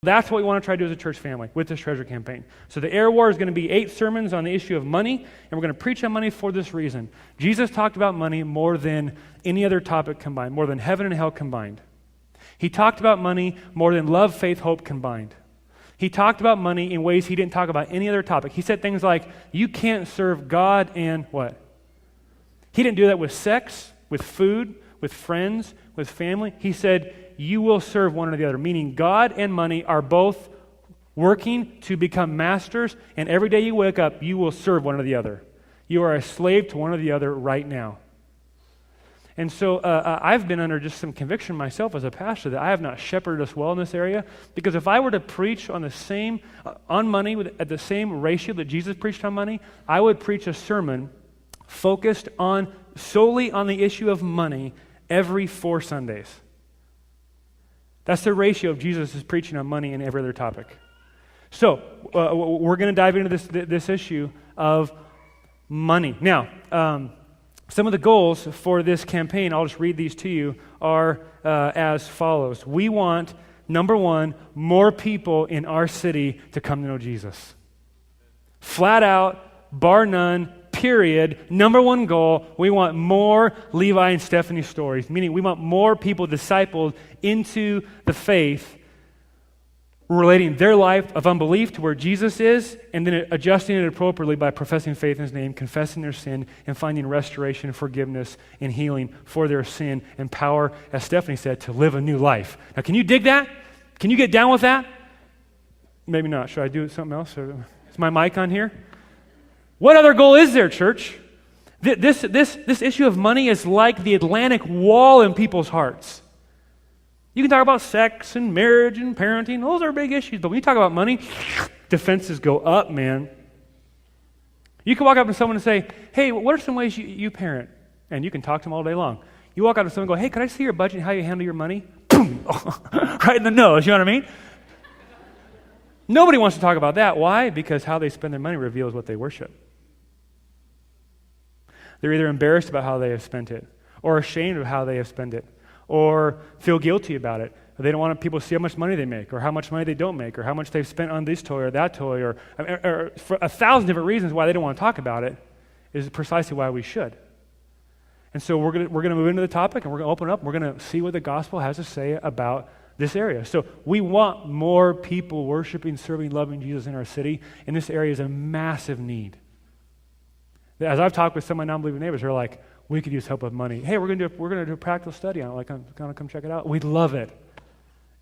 That's what we want to try to do as a church family with this treasure campaign. So the Air War is going to be 8 sermons on the issue of money, and we're going to preach on money for this reason. Jesus talked about money more than any other topic combined, more than heaven and hell combined. He talked about money more than love, faith, hope combined. He talked about money in ways he didn't talk about any other topic. He said things like, you can't serve God and what? He didn't do that with sex, with food, with friends, with family. He said, you will serve one or the other, meaning God and money are both working to become masters, and every day you wake up, you will serve one or the other. You are a slave to one or the other right now. And so I've been under just some conviction myself as a pastor that I have not shepherded us well in this area, because if I were to preach on the same, on money at the same ratio that Jesus preached on money, I would preach a sermon focused on solely on the issue of money every 4 Sundays. That's the ratio of Jesus' preaching on money and every other topic. So we're going to dive into this issue of money. Now, some of the goals for this campaign, I'll just read these to you, are as follows. We want, number 1, more people in our city to come to know Jesus. Flat out, bar none, period, number 1 goal, we want more Levi and Stephanie stories, meaning we want more people discipled into the faith, relating their life of unbelief to where Jesus is, and then adjusting it appropriately by professing faith in his name, confessing their sin, and finding restoration, forgiveness, and healing for their sin, and power, as Stephanie said, to live a new life. Now, can you dig that? Can you get down with that? Maybe not. Should I do something else? Is my mic on here? What other goal is there, church? This issue of money is like the Atlantic Wall in people's hearts. You can talk about sex and marriage and parenting. Those are big issues. But when you talk about money, defenses go up, man. You can walk up to someone and say, hey, what are some ways you parent? And you can talk to them all day long. You walk up to someone and go, hey, can I see your budget and how you handle your money? Boom! Right in the nose, you know what I mean? Nobody wants to talk about that. Why? Because how they spend their money reveals what they worship. They're either embarrassed about how they have spent it, or ashamed of how they have spent it, or feel guilty about it. They don't want people to see how much money they make, or how much money they don't make, or how much they've spent on this toy or that toy, or for 1,000 different reasons why they don't want to talk about it, is precisely why we should. And so we're gonna move into the topic, and we're going to open up, and we're going to see what the gospel has to say about this area. So we want more people worshiping, serving, loving Jesus in our city, and this area is a massive need. As I've talked with some of my non-believing neighbors, they're like, we could use help with money. Hey, we're going to do a practical study on it. Like, I'm going to come check it out. We love it.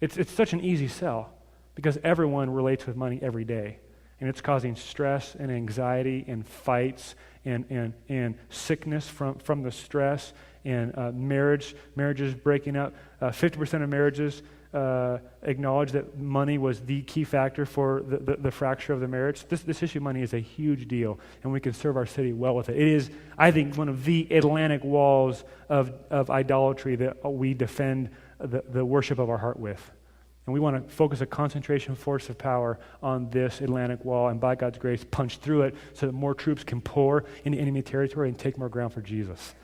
It's such an easy sell because everyone relates with money every day, and it's causing stress and anxiety and fights and sickness from the stress and marriages breaking up. 50% of marriages acknowledge that money was the key factor for the fracture of the marriage. This issue of money is a huge deal, and we can serve our city well with it. It is, I think, one of the Atlantic walls of idolatry that we defend the worship of our heart with. And we want to focus a concentration force of power on this Atlantic wall, and by God's grace, punch through it so that more troops can pour into enemy territory and take more ground for Jesus.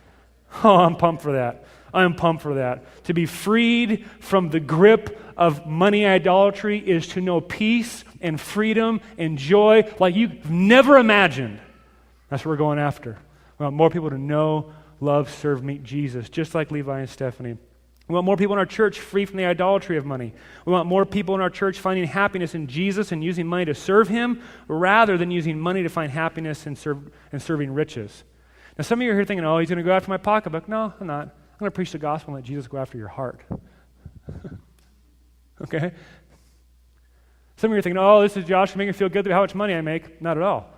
Oh, I'm pumped for that. I'm pumped for that. To be freed from the grip of money idolatry is to know peace and freedom and joy like you've never imagined. That's what we're going after. We want more people to know, love, serve, meet Jesus, just like Levi and Stephanie. We want more people in our church free from the idolatry of money. We want more people in our church finding happiness in Jesus and using money to serve Him rather than using money to find happiness and serving riches. Now, some of you are here thinking, oh, he's going to go after my pocketbook. No, I'm not. I'm going to preach the gospel and let Jesus go after your heart. Okay? Some of you are thinking, oh, this is Josh making me feel good about how much money I make. Not at all.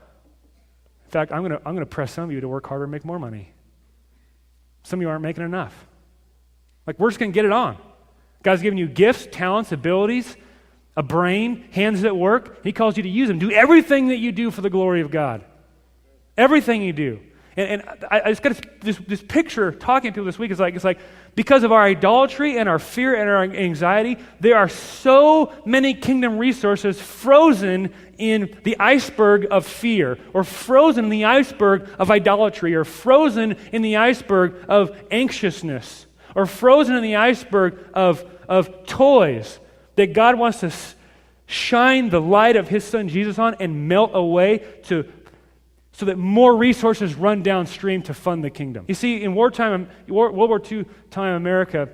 In fact, I'm going to press some of you to work harder and make more money. Some of you aren't making enough. Like, we're just going to get it on. God's given you gifts, talents, abilities, a brain, hands that work. He calls you to use them. Do everything that you do for the glory of God. Everything you do. And I just got this picture talking to people this week. It's like because of our idolatry and our fear and our anxiety, there are so many kingdom resources frozen in the iceberg of fear, or frozen in the iceberg of idolatry, or frozen in the iceberg of anxiousness, or frozen in the iceberg of toys that God wants to shine the light of his son Jesus on and melt away so that more resources run downstream to fund the kingdom. You see, in World War II time America,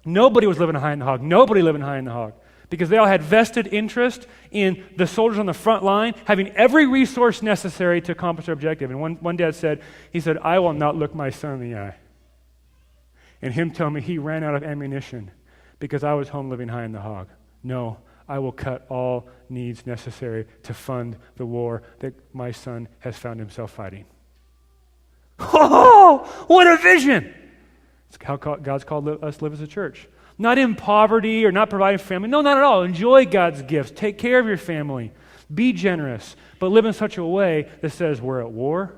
nobody was living high in the hog. Nobody living high in the hog. Because they all had vested interest in the soldiers on the front line having every resource necessary to accomplish their objective. And one dad said, I will not look my son in the eye. And him telling me he ran out of ammunition because I was home living high in the hog. No, I will cut all needs necessary to fund the war that my son has found himself fighting. Oh, what a vision! It's how God's called us to live as a church. Not in poverty or not providing for family. No, not at all. Enjoy God's gifts. Take care of your family. Be generous. But live in such a way that says we're at war.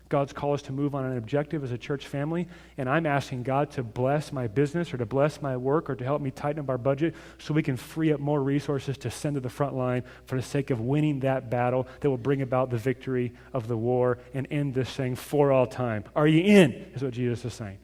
God's called us to move on an objective as a church family. And I'm asking God to bless my business or to bless my work or to help me tighten up our budget so we can free up more resources to send to the front line for the sake of winning that battle that will bring about the victory of the war and end this thing for all time. Are you in? Is what Jesus is saying.